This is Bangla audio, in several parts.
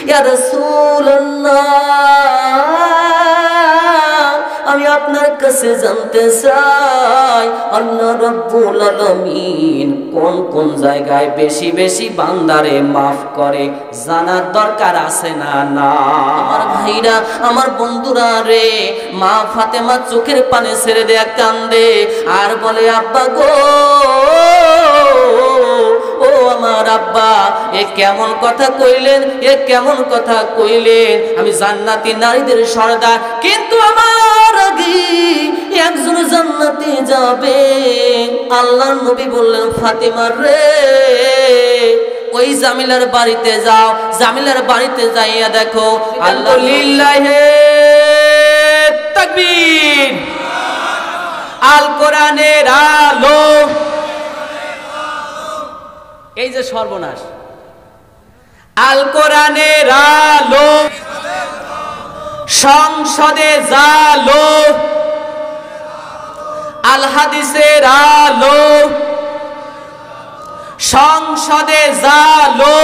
ইয়া রাসূলুল্লাহ, আমি আপনার কাছে জানতে চাই আল্লাহ রাব্বুল আলামিন কোন কোন জায়গায় বেশি বেশি বান্দারে মাফ করে, জানার দরকার আছে না? না আমার ভাইরা, আমার বন্ধুরা রে, মা ফাতেমা চোখের পানি ছেড়ে দেয়া কান্দে আর বলে, আব্বা গো, ও আমার আব্বা, এ কেমন কথা কইলেন, এ কেমন কথা কইলেন? আমি জান্নাতি নারীদের সর্দার, কিন্তু আমার আগে একজন জান্নাতে যাবে। আল্লাহর নবী বললেন, ফাতেমা রে, ওই জামিলার বাড়িতে যাও, জামিলার বাড়িতে যাইয়া দেখো আল্লাহ লিল্লাহে তাকবীর, আল কোরআনের আলো। এই যে সর্বনাশ, আল কোরআনের আলো, সংসদে জালো, আল হাদিসের আলো, সংসদে জালো।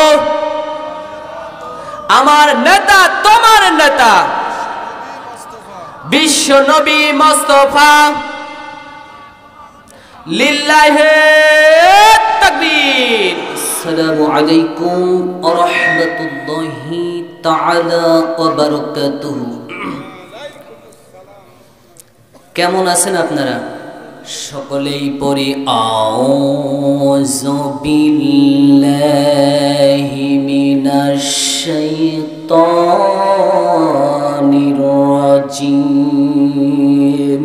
আমার নেতা, তোমার নেতা বিশ্ব নবী মুস্তাফা, লিল্লাহে তাকবীর। আসসালামু আলাইকুম ওয়া রাহমাতুল্লাহি তাআলা ওয়া বারাকাতুহু। কেমন আছেন আপনারা? সকলেই পড়ি আউযু বিল্লাহি মিনাশ শাইতানির রাজিম।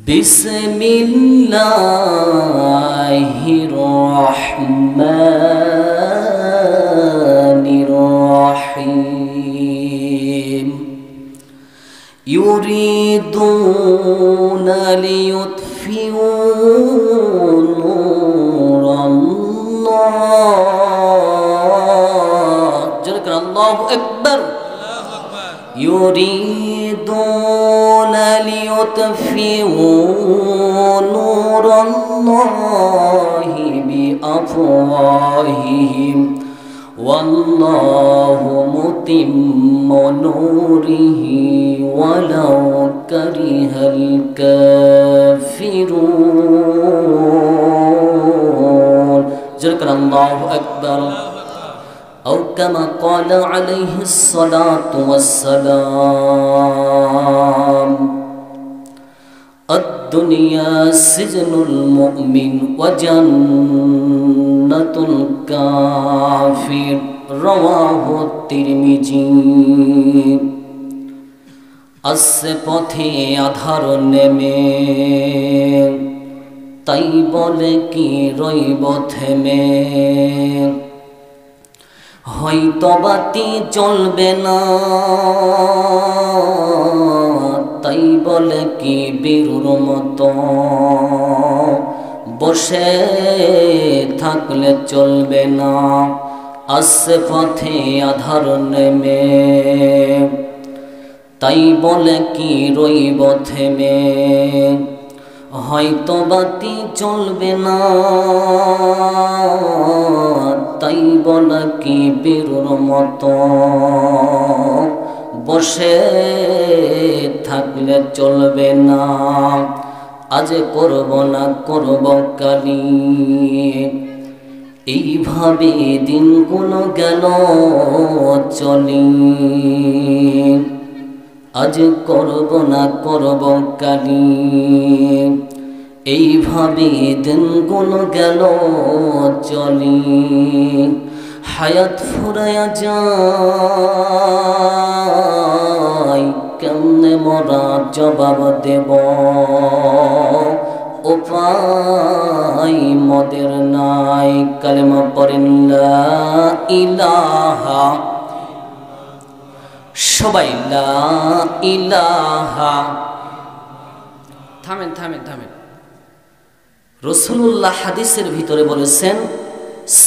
বিসমিল্লাহির রহমানির রহিম। ইউরিদুনা লিয়ুতফিউ নূরাল্লাহ, জোরে আল্লাহু আকবার। ইউরিদুনা লিয়ুতফিউ নূরাল্লাহি বিআফওয়াহিহিম ওয়াল্লাহু মুতিম্মু নূরিহি ওয়ালাউ কারিহাল কাফিরুন। জোরে আল্লাহু আকবার। أو كما قال عليه الصلاة والسلام الدنيا سجن المؤمن وجنة الكافر رواه الترمذي। আসছে পথে আধার নেমে, তাই বলে কি রইব থেমে, হয়তো বাতি জ্বলবে না, তাই বলে কি বীরুর মতো বসে থাকলে চলবে না। আসছে পথে আধার নেমে, তাই বলে কি রইব থেমে, হয়তো বাতি জ্বলবে না, তাই বলে কি বীরুর মতো বসে থাকলে চলবে না। আজ করব না করব কালি, এইভাবে দিনগুলো গেল চলি। আজ করব না করব কালি, এইভাবে দিনগুলো গেল চলি। হায়াত ফুরায়া যায়, কেমনে মরা জবাব দেব, উপায় মদের নাই। কালেমা পড়েন লা ইলাহা, সবাই লা ইলাহা। থামেন থামেন থামেন। রাসূলুল্লাহ হাদিসের ভিতরে বলেছেন,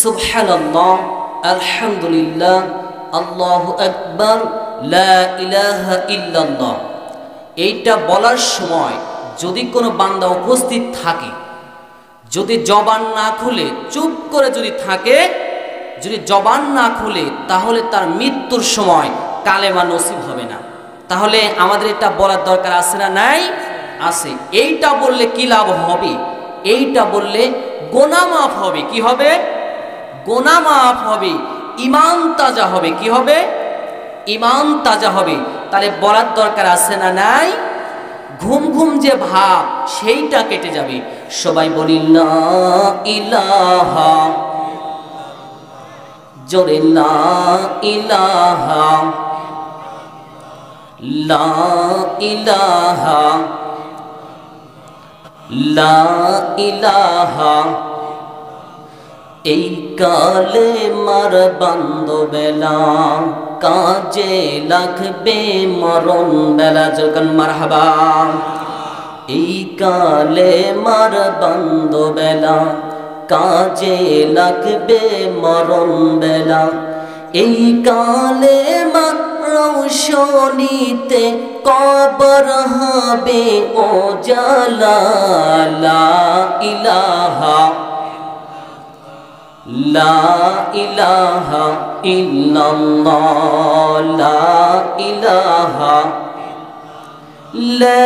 সুবহানাল্লাহ, আলহামদুলিল্লাহ, আল্লাহু আকবার, লা ইলাহা ইল্লাল্লাহ। এইটা বলার সময় যদি কোনো বান্দা উপস্থিত থাকে, যদি জবান না খুলে চুপ করে যদি থাকে, যদি জবান না খুলে তাহলে তার মৃত্যুর সময় কালেমা নসিব হবে না। তাহলে আমাদের এটা বলার দরকার আছে না নাই? আছে। এইটা বললে কি লাভ হবে? এইটা বললে গোনা মাফ হবে। কি হবে? গোনা মাফ হবে, ঈমান তাজা হবে। কি হবে? ঈমান তাজা হবে। তাহলে বলার দরকার আছে না নাই? ঘুম ঘুম যে ভাব সেইটা কেটে যাবে। সবাই বলি লা ইলাহা, জোরে লা ইলাহা, লা ইলাহা, লা ইলাহা। এই কালেমার বান্দবেলা কাজে লাগবে মরণ বেলা। যখন মারহাবা। এই কালেমার বান্দবেলা কাজে লাগবে মরণ বেলা। এই কালেমা রৌশনীতে কবর হবে ও জালা। লা ইলাহা, লা ইলাহা ইল্লাল্লাহ, লা ইলাহা, লা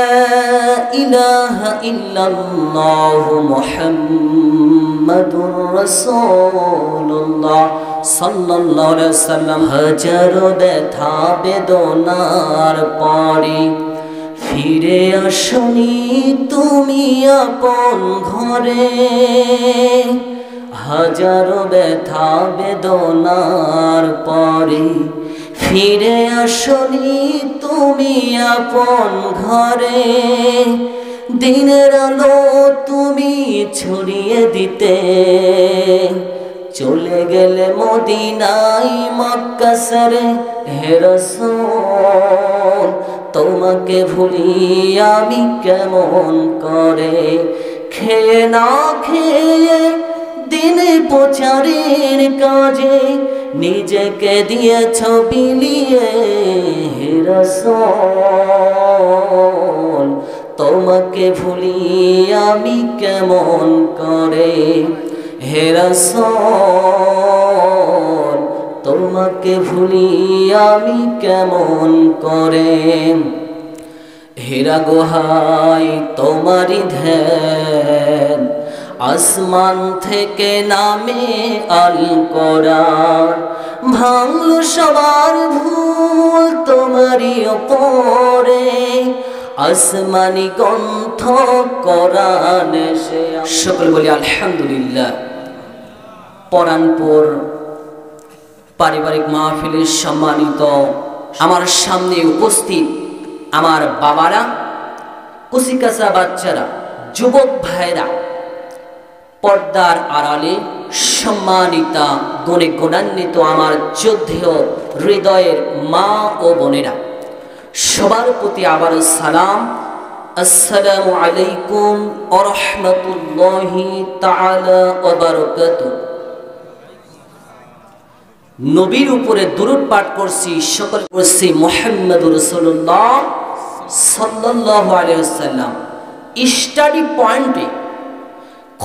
ইলাহা ইল্লাল্লাহ মুহাম্মাদুর রাসূলুল্লাহ সাল্লাল্লাহু আলাইহি ওয়াসাল্লাম। হাজারো ব্যথা বেদনার পরে ফিরে আসনি তুমি আপন ঘরে। হাজারো ব্যথা বেদনার পরে ফিরে আসনি তুমি আপন ঘরে। দিনের আলো তুমি ছড়িয়ে দিতে চলে গেলে মদিনায় মক্কা ছেড়ে। হে রাসূল তোমাকে ভুলি আমি কেমন করে। খেয়ে না খেয়ে দিনে প্রচারের কাজে নিজেকে দিয়েছ বিলিয়ে। হে রাসূল তোমাকে ভুলি আমি কেমন করে। হে রাসূল তোমাকে ভুলি আমি কেমন করে। হেরা গোহাই তোমারই ধ্যান আসমান থেকে নামে আল কোরআন। ভাঙলো সবার ভুল তোমারই ওপরে আসমানি গ্রন্থ কোরআন এসে। সকল বলি আলহামদুলিল্লাহ। পরানপুর পারিবারিক মাহফিলের সম্মানিত আমার সামনে উপস্থিত আমার বাবারা, কুচিকাচা বাচ্চারা, যুবক ভাইরা, পর্দার আড়ালে সম্মানিতা গুণে গুণান্বিত আমার যোদ্ধেয় হৃদয়ের মা ও বোনেরা, সবার প্রতি আবারও সালাম। আসসালামু আলাইকুম ওয়া রাহমাতুল্লাহি তাআলা ওয়া বারাকাতুহু। নবীর উপরে দুরূদ পাঠ করছি, সকল করছি মুহাম্মদুর রাসূলুল্লাহ সাল্লাল্লাহু আলাইহি ওয়াসাল্লাম। স্টাডি পয়েন্টে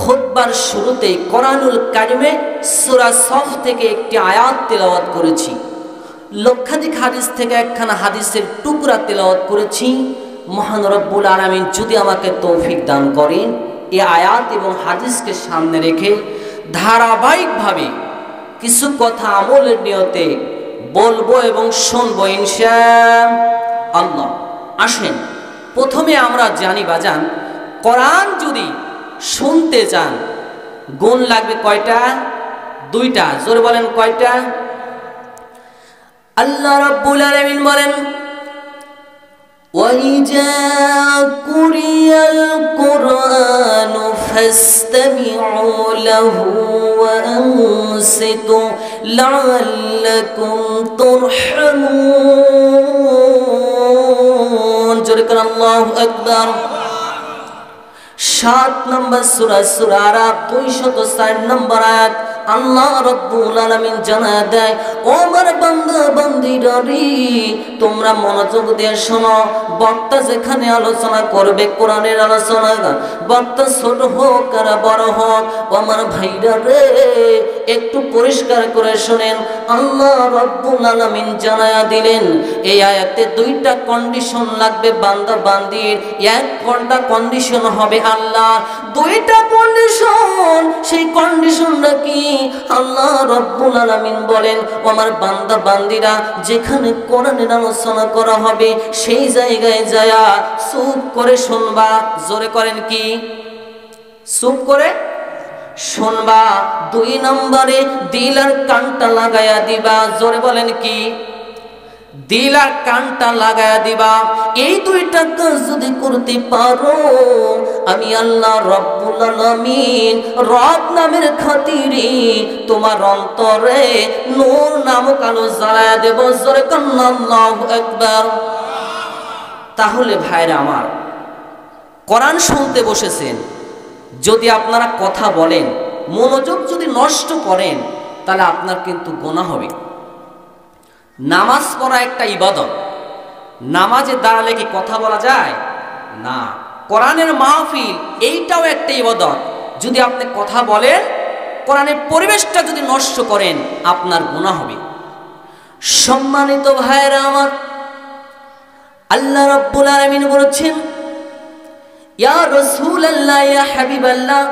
খুতবার শুরুতেই কোরআনুল কারিমে সূরা সফ থেকে একটি আয়াত তেলাওয়াত করেছি। লক্ষাধিক হাদিস থেকে একখানা হাদিসের টুকরা তেলাওয়াত করেছি। মহান রব্বুল আলামিন যদি আমাকে তৌফিক দান করেন, এই আয়াত এবং হাদিসকে সামনে রেখে ধারাবাহিকভাবে কিছু কথা আমলের নিয়তে বলবো এবং শুনবো ইনশাআল্লাহ। আসেন, প্রথমে আমরা জানি বাজান, কোরআন যদি শুনতে চান গুণ লাগবে কয়টা? দুইটা। জোরে বলেন কয়টা? আল্লাহ রাব্বুল আলামিন বলেন, وَإِذَا قُرِئَ الْقُرْآنُ فَاسْتَمِعُوا لَهُ وَأَنصِتُوا لَعَلَّكُمْ تُرْحَمُونَ। জোরে করে আল্লাহু আকবার। 7 নম্বর সূরা সূরা আরাফ 204 নম্বর আয়াত। আল্লাহ রাব্বুল আলামিন জানায় দেয়, ও আমার বান্দা বান্দিরা রে, তোমরা মনোযোগ দিয়ে শোনো। বক্তা যেখানে আলোচনা করবে কোরআনের আলোচনা, বক্তা ছোট হোক আর বড় হোক, আমার ভাইরা রে একটু পরিষ্কার করে শোনেন। আল্লাহ রাব্বুল আলামিন জানায়া দিলেন এই আয়াতে দুইটা কন্ডিশন লাগবে বান্দা বান্দির। এক ঘন্টা কন্ডিশন হবে আল্লাহ, দুইটা কন্ডিশন। সেই কন্ডিশনটা কি? আল্লাহ রাব্বুল আলামিন বলেন আমার বান্দা বান্দিরা যেখানে কোরআনের আলোচনা করা হবে সেই জায়গায় যায়া চুপ করে শুনবা। জোরে করেন কি? চুপ করে শুনবা। দুই নম্বরে দিল আর কানটা লাগায়া দিবা। জোরে বলেন কি? দিল আর কানটা লাগায়া দিবা। এই দুইটা কাজ যদি করতে পারো, আমি আল্লাহ রব্বুল আলামিন রব নামের খাতিরে তোমার অন্তরে নূর নামক আলো জ্বালায়া দেব। জোরে কান্না আল্লাহু আকবার। তাহলে ভাইরা আমার, কোরআন শুনতে বসেছেন, যদি আপনারা কথা বলেন, মনোযোগ যদি নষ্ট করেন, তাহলে আপনার কিন্তু গুনাহ হবে। নামাজ পড়া একটা ইবাদত। নামাজে দাঁড়ালে কি কথা বলা যায়? না। কোরআনের মাহফিল এইটাও একটা ইবাদত। যদি আপনি কথা বলেন, কোরআনের পরিবেশটা যদি নষ্ট করেন, আপনার গুনাহ হবে। সম্মানিত ভাইরা আমার, আল্লাহ রাব্বুল আলামিন বলেছেন ইয়া রাসূলুল্লাহ, ইয়া হাবিবাল্লাহ,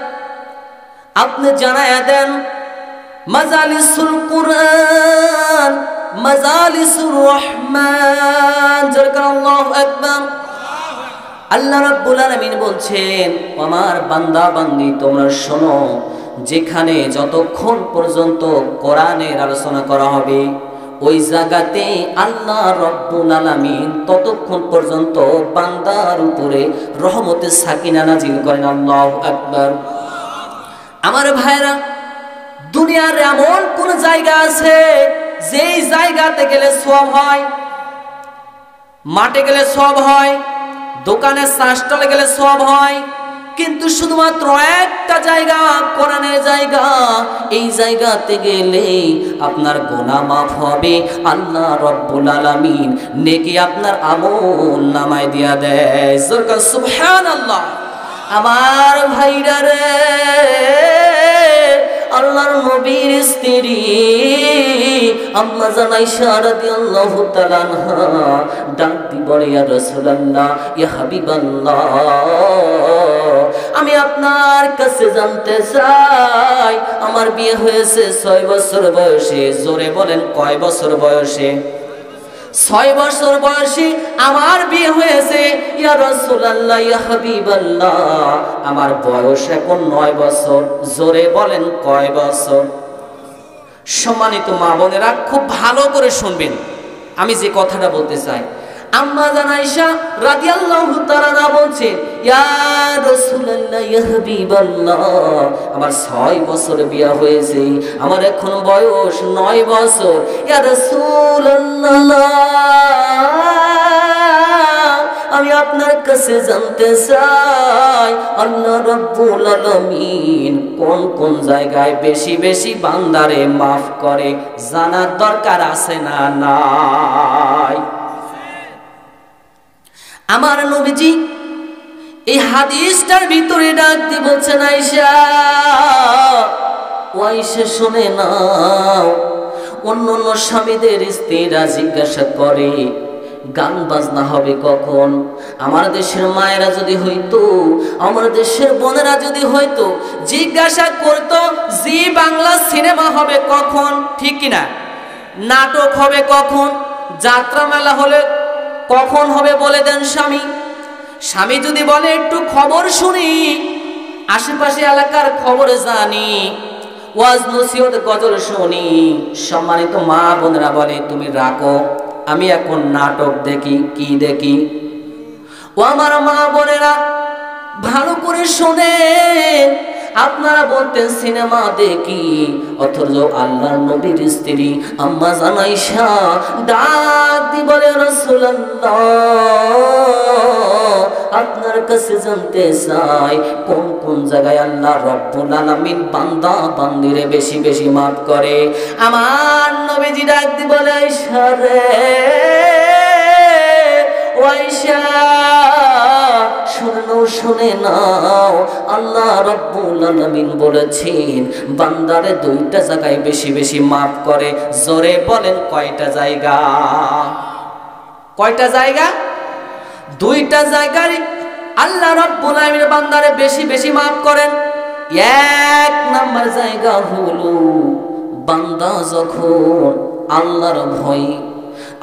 আপনি জানায়া দেন মাজালিসুল কুরআন মাজালিসুর রহমান। আল্লাহু আকবার। আল্লাহ রাব্বুল আলামিন বলছেন আমার বান্দা বান্দি তোমরা শোনো, যেখানে যতক্ষণ পর্যন্ত কোরআনের আলোচনা করা হবে ওই জায়গাতে আল্লাহ রাব্বুল আলামিন ততক্ষণ পর্যন্ত বান্দার উপরে রহমতের সাকিনা নাজিল করেন। আল্লাহু আকবার। আমার ভাইরা, দুনিয়ার এমন কোন জায়গা আছে যেই জায়গাতে গেলে সওয়াব হয়? মাঠে গেলে সওয়াব হয়, দোকানে চাষটলে গেলে সওয়াব হয়, কিন্তু শুধুমাত্র একটা জায়গা, কোরআনের জায়গা। এই জায়গাতে গেলে আপনার গুনাহ মাফ হবে। আল্লাহ রাব্বুল আলামিন নেকি আপনার আমল নামায় দিয়া দেয়। সুবহানাল্লাহ। আমার ভাইরা রে, আল্লাহর নবীর স্ত্রী আম্মা জান আয়েশা রাদিয়াল্লাহু তাআলা আনহা ডাক দি বলে ইয়া রাসূলুল্লাহ, ইয়া হাবিবাল্লাহ, আমি আপনার কাছে জানতে চাই আমার বিয়ে হয়েছে 6 বছর বয়সে। জোরে বলেন কয় বছর বয়সে? 6 বছর বয়সে আমার বিয়ে হয়েছে। ইয়া রাসূলুল্লাহ, ইয়া হাবিবাল্লাহ, আমার বয়স এখন 9 বছর। জোরে বলেন কয় বছর? সম্মানিত মা বোনেরা, খুব ভালো করে শুনবেন আমি যে কথাটা বলতে চাই। আম্মা জান আয়েশা রাদিয়াল্লাহু তাআলা বলছেন ইয়া রাসূলুল্লাহ, ইয়া হাবিবাল্লাহ, আমার 6 বছর বিয়ে হয়েছে, আমার এখন বয়স 9 বছর। ইয়া রাসূলুল্লাহ, আমি আপনার কাছে জানতে চাই আল্লাহ রাব্বুল আলামিন কোন কোন জায়গায় বেশি বেশি বান্দারে মাফ করে, জানার দরকার আছে না নাই? আমার নবীজি এই হাদিসটার ভিতরে ডাক দিয়ে বলছেন আয়েশা, ও আয়েশা শুনে নাও, অন্য অন্য স্বামীদের স্ত্রীরা জিজ্ঞাসা করে গান বাজনা হবে কখন? আমার দেশের মায়েরা যদি হইতো, আমার দেশের বোনেরা যদি হইতো, জিজ্ঞাসা করতো জি বাংলা সিনেমা হবে কখন, ঠিক কিনা? নাটক হবে কখন? যাত্রা মেলা হলে কখন হবে বলে দেন স্বামী। স্বামী যদি বলে একটু খবর শুনি, আশেপাশে এলাকার খবর জানি, ওয়াজ নসিহত গজল শুনি, সম্মানিত মা বোনেরা বলে তুমি রাখো, আমি এখন নাটক দেখি। কি দেখি? ও আমার মা বোনেরা ভালো করে শুনে, আপনারা বলতেন সিনেমা দেখি, অথচ আল্লাহর নবীর স্ত্রী আম্মা জান আয়েশা ডাক দি বলে রাসূলুল্লাহ, আপনার কাছে জানতে চাই কোন কোন জায়গায় আল্লাহ রাব্বুল আলামিন বান্দা বান্দিরে বেশি বেশি মাফ করে। আমার নবীজি ডাক দিয়ে বলে, আয়েশা রে ও আয়েশা, শুনে নাও, আল্লাহ রাব্বুল আলামিন বলেছেন বান্দারে দুইটা জায়গায় বেশি বেশি মাফ করে। জোরে বলেন কয়টা জায়গা? কয়টা জায়গা? দুইটা জায়গায় আল্লাহ রাব্বুল আলামিন বান্দারে বেশি বেশি মাফ করেন। এক নাম্বার জায়গা হলো বান্দা যখন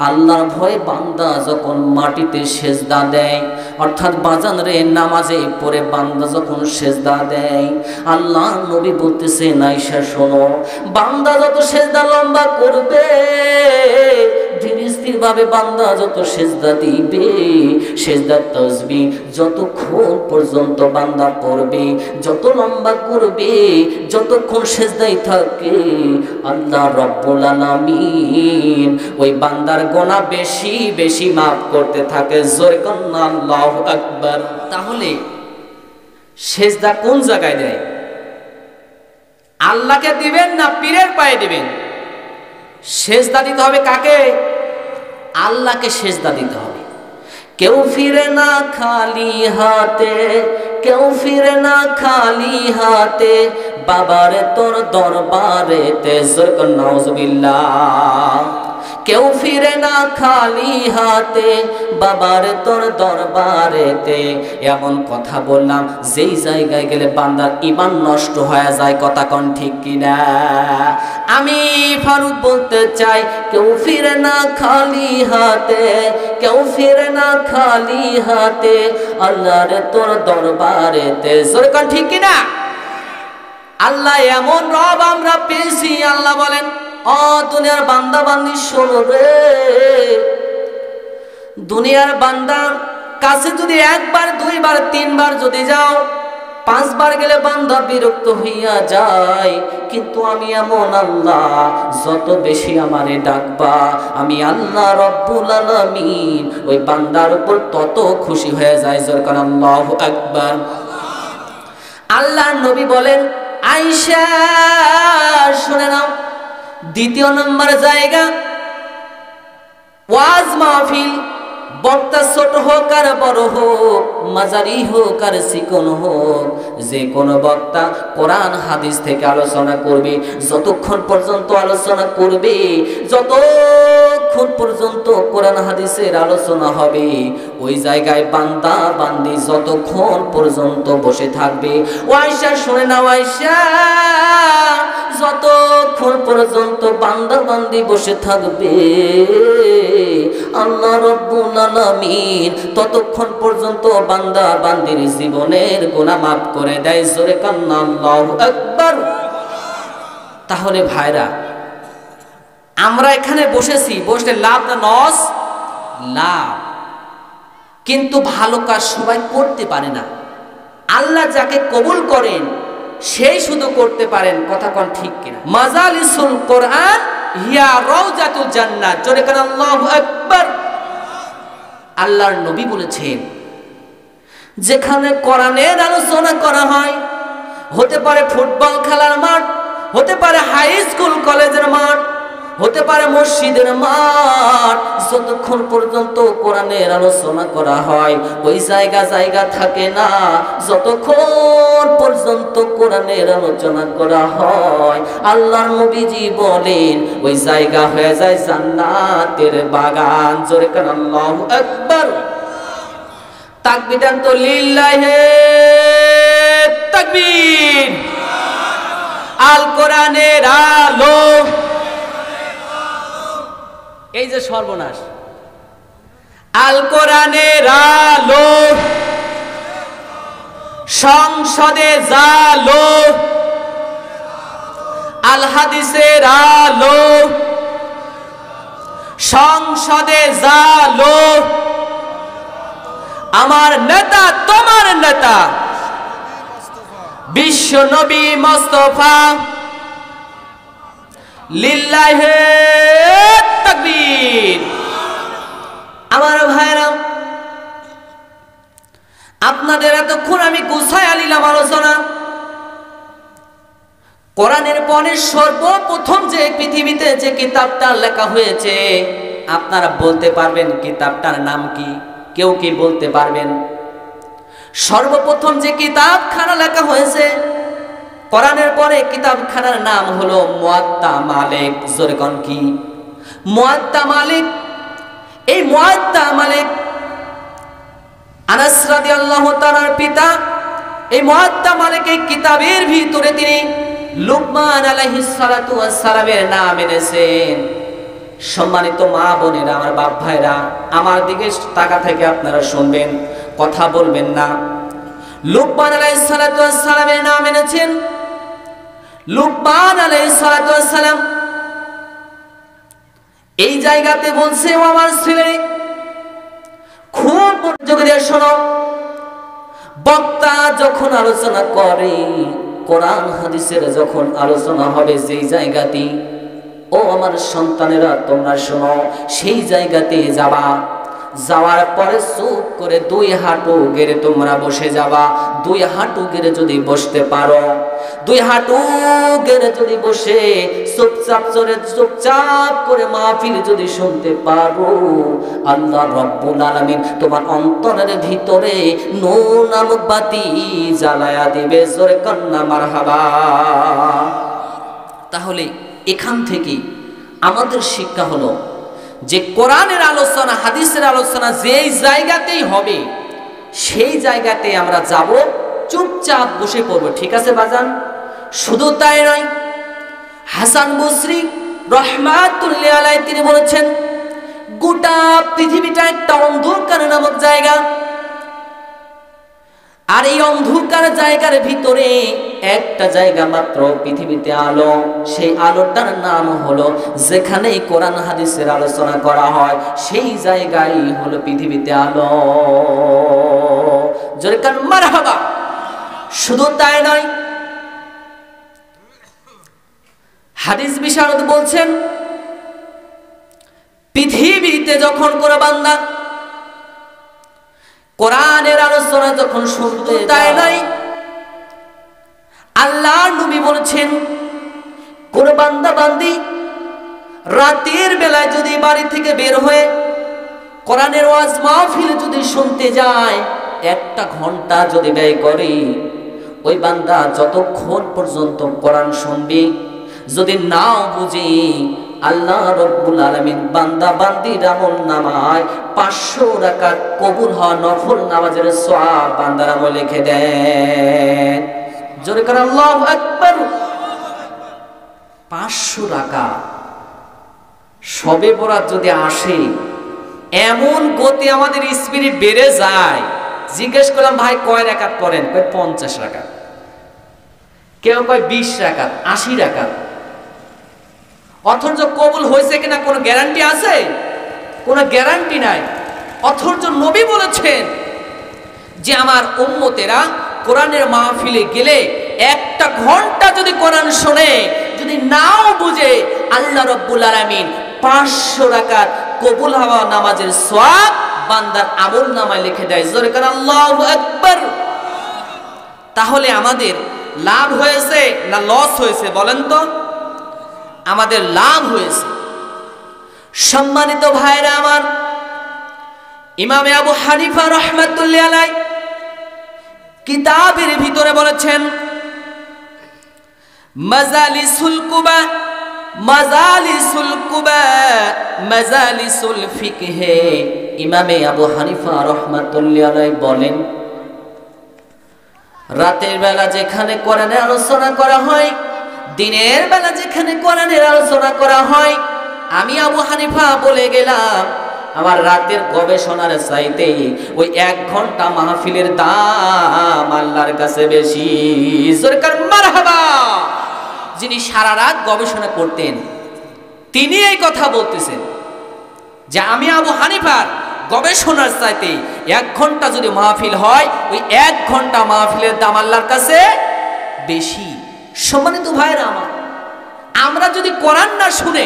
আল্লাহর ভয়ে বান্দা যখন মাটিতে সেজদা দেয়, অর্থাৎ বাজান রে নামাজে পড়ে বান্দা যখন সেজদা দেয়, আল্লাহ নবী বলতেছেন আয়েশা শোনো, বান্দা যত সেজদা লম্বা করবে, ধীর স্থির ভাবে বান্দা যত সেজদা দিবে, সেজদার তাসবিহ যতক্ষণ পর্যন্ত বান্দা পড়বে, যত লম্বা করবে, যতক্ষণ সেজদায় থাকে, আল্লাহ রাব্বুল আলামিন ওই বান্দার গুনাহ বেশি বেশি মাফ করতে থাকে। জোরে কান্না আল্লাহু আকবার। তাহলে সেজদা কোন জায়গায় দেয়? আল্লাহকে দিবেন না পীরের পায়ে দিবেন? সেজদা দিতে হবে কাকে? আল্লাহকে সেজদা দিতে হবে। কেউ ফিরে না খালি হাতে, কেউ ফিরে না খালি হাতে, বাবারে তোর দরবারেতে। নাউজুবিল্লাহ। কেউ ফিরে না খালি হাতে, বাবারে তোর দরবারেতে। এমন কথা বললাম যেই জায়গায় গেলে বান্দার ঈমান নষ্ট হয়ে যায়। কথা কোন ঠিক কিনা? আমি ফারুক বলতে চাই, কেউ ফিরে না খালি হাতে, কেউ ফিরে না খালি হাতে, আল্লাহর তোর দরবারেতে। জোরে কোন ঠিক কিনা? আল্লাহ এমন রব আমরা পেয়েছি। আল্লাহ বলেন, ও দুনিয়ার বান্দা বান্দি শোনো রে, দুনিয়ার বান্দার কাছে যদি একবার দুইবার তিনবার যদি যাও, পাঁচবার গেলে বান্দা বিরক্ত হইয়া যায়। কিন্তু আমি এমন আল্লাহ, যত বেশি আমারে ডাকবা, আমি আল্লাহ রাব্বুল আলামিন ওই বান্দার উপর তত খুশি হয়ে যায়। জোরে আল্লাহু আকবার। আল্লাহর নবী বলেন, আয়েশা শুনে নাও, দ্বিতীয় নম্বর জায়গা ওয়াজ মাহফিল। বক্তা ছোট হোক আর বড় হোক, মাঝারি হোক আর চিকন হোক, যে কোনো বক্তা কোরআন হাদিস থেকে আলোচনা করবে। যতক্ষণ পর্যন্ত আলোচনা করবে, যতক্ষণ পর্যন্ত কোরআন হাদিসের আলোচনা হবে, ওই জায়গায় বান্দা বান্দি যতক্ষণ পর্যন্ত বসে থাকবে। ও আয়েশা শুনে নাও, আয়েশা যতক্ষণ পর্যন্ত বান্দা বান্দি বসে থাকবে, আল্লাহ রাব্বুল আলামিন ততক্ষণ পর্যন্ত বান্দা বান্দির জীবনের গুনাহ মাফ করে দেয়। জোরে কান্না আল্লাহু আকবার। তাহলে ভাইরা, আমরা এখানে বসেছি, বসলে লাভ না লস? লাভ। কিন্তু ভালো কাজ সবাই করতে পারে না। আল্লাহ যাকে কবুল করেন সেই শুধু করতে পারেন। কথা কোন ঠিক কিনা? মাজালিসুল কোরআন হিয়া রাউজাতুল জান্নাত। জোরে কান আল্লাহু আকবার। আল্লাহর নবী বলেছেন, যেখানে কোরআনের আলোচনা করা হয়, হতে পারে ফুটবল খেলার মাঠ, হতে পারে হাই স্কুল কলেজের মাঠ, হতে পারে মসজিদের মাঠ, যতক্ষণ পর্যন্ত কোরআনের আলোচনা করা হয়, ওই জায়গা থাকে না। যতক্ষণ পর্যন্ত কোরআনের আলোচনা করা হয়, আল্লাহর নবীজি বলেন ওই জায়গা হয়ে যায় জান্নাতের বাগান। জোরে কান আল্লাহু আকবার। তাকবীর দেন তো, লিল্লাহি তাকবীর। আল কোরআনের আলো। এই যে সর্বনাশ, আল কোরআনের আলো, সংসদে জালো, আল হাদিসের আলো, সংসদে জালো। আমার নেতা তোমার নেতা বিশ্ব নবী মুস্তাফা। লিল্লাহি তাকবীর। আমার ভাইরা, কোরআনের পরে সর্বপ্রথম যে পৃথিবীতে যে কিতাবটা লেখা হয়েছে, আপনারা বলতে পারবেন কিতাবটার নাম কি? কেউ কি বলতে পারবেন? সর্বপ্রথম যে কিতাবখানা লেখা হয়েছে কোরআনের পরে, কিতাবখানার নাম হলো মুয়াত্তা মালিক। জোরে কোন কি? মুয়াত্তা মালিক। এই মুয়াত্তা মালিক আনাস রাদিয়াল্লাহু তাআলার পিতা। এই মুয়াত্তা মালিক এই কিতাবের ভিতরে তিনি লুকমান আলাইহিস সালাতু ওয়াস সালামের নাম এনেছেন। সম্মানিত মা বোনেরা, আমার বাপ ভাইরা, আমার দিকে তাকা থেকে আপনারা শুনবেন, কথা বলবেন না। লুকমান আলাইহিস সালাতু ওয়াস সালামের নাম এনেছেন। লুকমান আলাইহিস সালাতু ওয়াস সালাম এই জায়গাতে বলছে, ও আমার ছেলে, খুব মনোযোগ দিয়ে শোনো। বক্তা যখন আলোচনা করে, কোরআন হাদিসের যখন আলোচনা হবে, যেই জায়গাতে, ও আমার সন্তানেরা তোমরা শোনো, সেই জায়গাতে যাবা। যাওয়ার পরে চুপ করে দুই হাঁটু গেড়ে তোমরা বসে যাবা। দুই হাঁটু গেড়ে যদি বসতে পারো, দুই হাঁটু গেড়ে যদি বসে চুপচাপ করে মাহফিল যদি শুনতে পারো, আল্লাহ রব্বুল আলামিন তোমার অন্তরের ভিতরে নূর নামক বাতি জ্বালায়া দিবে। জোরে কান্না মারহাবা। তাহলে এখান থেকে আমাদের শিক্ষা হলো যে কোরআনের আলোচনা, হাদিসের আলোচনা যেই জায়গাতেই হবে, সেই জায়গাতে আমরা যাব, চুপচাপ বসে পড়ব। ঠিক আছে বাজান? শুধু তাই নয়, হাসান বসরি রাহমাতুল্লাহি আলাইহি তিনি বলেছেন, গোটা পৃথিবীটা একটা অন্ধকার নামক জায়গা, আর এই অন্ধকার জায়গার ভিতরে একটা জায়গা মাত্র পৃথিবীতে আলো। সেই আলোটার নাম হলো, যেখানে কোরআন হাদিসের আলোচনা করা হয়, সেই জায়গায় হলো পৃথিবীতে আলো। জোরে কান মারহাবা। শুধু তাই নয়, হাদিস বিশারদ বলছেন, পৃথিবীতে যখন কোনো বান্দা কোরআনের আলোচনা যখন শুনতে তাই নয়, আল্লাহর নবী বলেছেন, কোন বান্দা বান্দি রাতের বেলায় যদি বাড়ি থেকে বের হয়ে কোরআনের ওয়াজ মাহফিল যদি শুনতে যায়, একটা ঘন্টা যদি ব্যয় করে, ওই বান্দা যতক্ষণ পর্যন্ত কোরআন শুনবে, যদি নাও বুঝে, আল্লাহ রব্বুল আলামিন বান্দা বান্দির আমলনামায় 500 রাকাত কবুল হওয়া নফল নামাজের সওয়াব বান্দার আমলে লিখে দেন। জোরে করে আল্লাহু আকবার। 500 রাকাত শবে বরাত যদি আসে, এমন গতি আমাদের স্পিরিট বেড়ে যায়। জিজ্ঞেস করলাম, ভাই কয় রাকাত পড়েন? কয় 50 রাকাত। কেউ কয় 20 রাকাত, 80 রাকাত। অথচ কবুল হয়েছে কিনা কোনো গ্যারান্টি আছে? কোনো গ্যারান্টি নাই। অথচ নবী বলেছেন যে আমার উম্মতেরা কোরআনের মাহফিলে গেলে একটা ঘন্টা যদি কোরআন শোনে, যদি নাও বুঝে, আল্লাহ রব্বুল আলামিন 500 রাকাত কবুল হওয়া নামাজের সওয়াব বান্দার আমলনামায় লিখে দেয়। জোরে করে আল্লাহু আকবার। তাহলে আমাদের লাভ হয়েছে না লস হয়েছে বলেন তো? আমাদের লাভ হয়েছে। সম্মানিত ভাইরা আমার, ইমামে আবু হানিফা রাহমাতুল্লাহি আলাইহি কিতাবের ভিতরে বলেছেন, মাজালিসুল কুবা, মাজালিসুল কুবা, মাজালিসুল ফিকহে। ইমামে আবু হানিফা রাহমাতুল্লাহি আলাইহি বলেন, রাতের বেলা যেখানে কোরআনের আলোচনা করা হয়, দিনের বেলা যেখানে কোরআনের আলোচনা করা হয়, আমি আবু হানিফা বলে গেলাম, আমার রাতের গবেষণার চাইতে ওই 1 ঘন্টা মাহফিলের দাম আল্লাহর কাছে বেশি। সরকার মারহাবা। যিনি সারা রাত গবেষণা করতেন, তিনি এই কথা বলতেছেন যে আমি আবু হানিফার গবেষণার চাইতে 1 ঘন্টা যদি মাহফিল হয়, ওই 1 ঘন্টা মাহফিলের দাম আল্লাহর কাছে বেশি। সম্মানিত ভাইরা আমার, আমরা যদি কোরআন না শুনে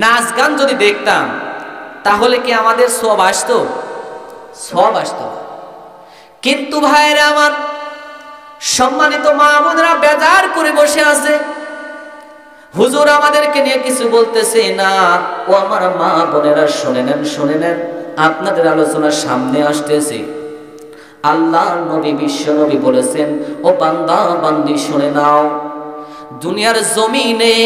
নাচ গান যদি দেখতাম, তাহলে কি আমাদের সওয়াব আসতো? সওয়াব আসতো। কিন্তু ভাইরা আমার, সম্মানিত মা বোনেরা বেজার করে বসে আছে, হুজুর আমাদেরকে নিয়ে কিছু বলতেছে না। ও আমার মা বোনেরা শুনে নেন, আপনাদের আলোচনার সামনে আসতেছে। আল্লাহর নবী বিশ্ব নবী বলেছেন, ও বান্দা বান্দি শুনে নাও, দুনিয়ার জমিনে